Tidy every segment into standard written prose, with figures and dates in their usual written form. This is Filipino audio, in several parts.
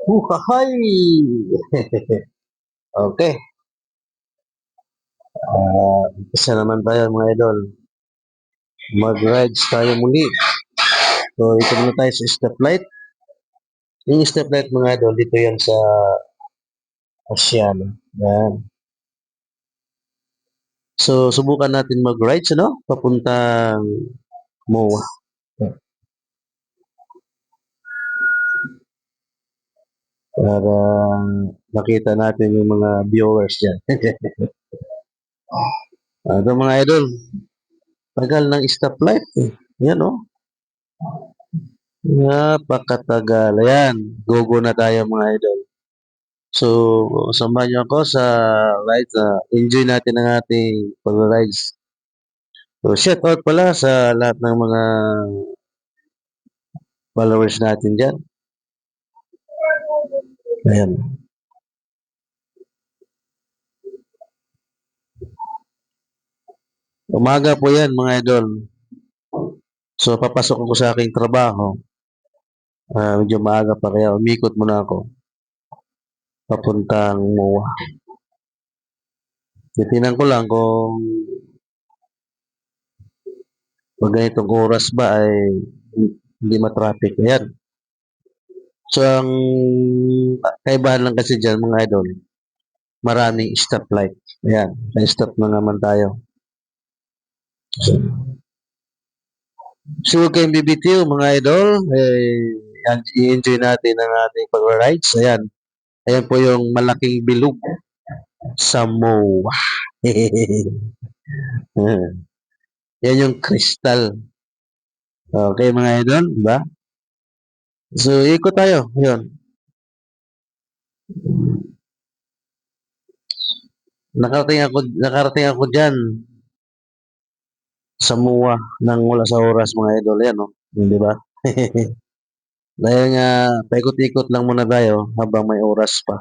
Hukahay! Okay. Isa naman tayo mga idol. Mag-rides tayo muli. So, ito muna tayo sa stoplight. Yung stoplight mga idol, dito yan sa Asiano. Yan. So, subukan natin mag-rides, ano? Papuntang MOA. Para makita natin yung mga viewers dyan. Ito mga idol, tagal ng stoplight. Yan, oh. Napakatagal. Ayan, gogo na tayo mga idol. So, samahan niyo ako sa rides. Enjoy natin ang ating pag-rides. So, shout out pala sa lahat ng mga followers natin dyan. Ayan. Umaga po yan mga idol. So, papasok ako sa aking trabaho. Medyo maaga pa kaya umikot muna ako papuntang MOA. Titinan ko lang kung pag ganitong oras ba ay hindi matraffic. Ayan. So, ang kaibahan lang kasi dyan mga idol, maraming stoplight. Ayan, na-stop na naman tayo. So, huwag kayong bibitiw mga idol. I-enjoy natin ang ating pag-rides. Ayan. Ayan po yung malaking bilog sa MOA. Yan yung crystal. Okay mga idol, diba? So, ikot tayo. Yun. Nakarating ako dyan sa MOA nang wala sa oras mga idol. Yan, no? Di ba? Dahil nga, paikot-ikot lang muna tayo habang may oras pa.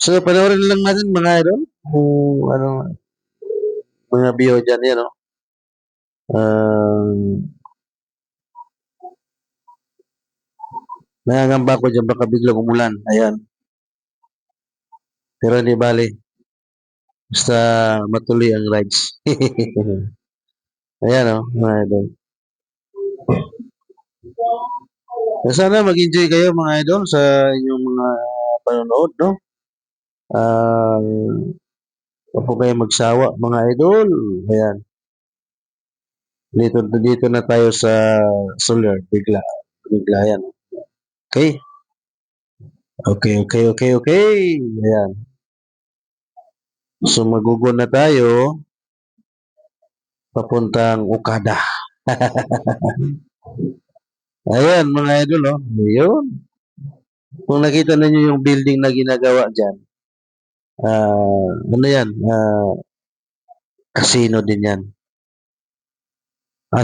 So, panoorin lang natin mga idol kung ano, mga bio dyan, yan, no? Nangangamba ko dyan baka biglang umulan. Ayan. Pero hindi bali. Basta matuloy ang rides. Ayan, no? Mga idol. Sana mag-enjoy kayo mga idol sa inyong mga panonood, no? Huwag po kayo magsawa mga idol. Ayan. Dito na tayo sa Solar. Bigla yan. Okay? Okay. Ayan. So magugo na tayo papuntang Okada. Ayan mga idol, oh. Ayun. Kung nakita niyo yung building na ginagawa dyan, ano yan? Casino din yan.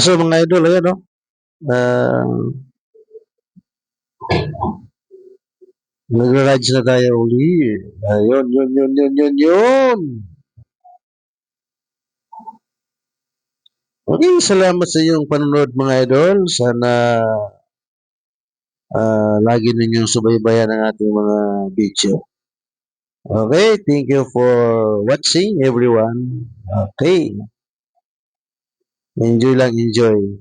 So mga idol, ayan, oh. Nagra-rides na tayo uli. Ayun, yun. Okay, salamat sa iyong panonood mga idol. Sana lagi ninyong subaybayan ang ating mga video. Okay, thank you for watching everyone. Okay, enjoy lang, enjoy.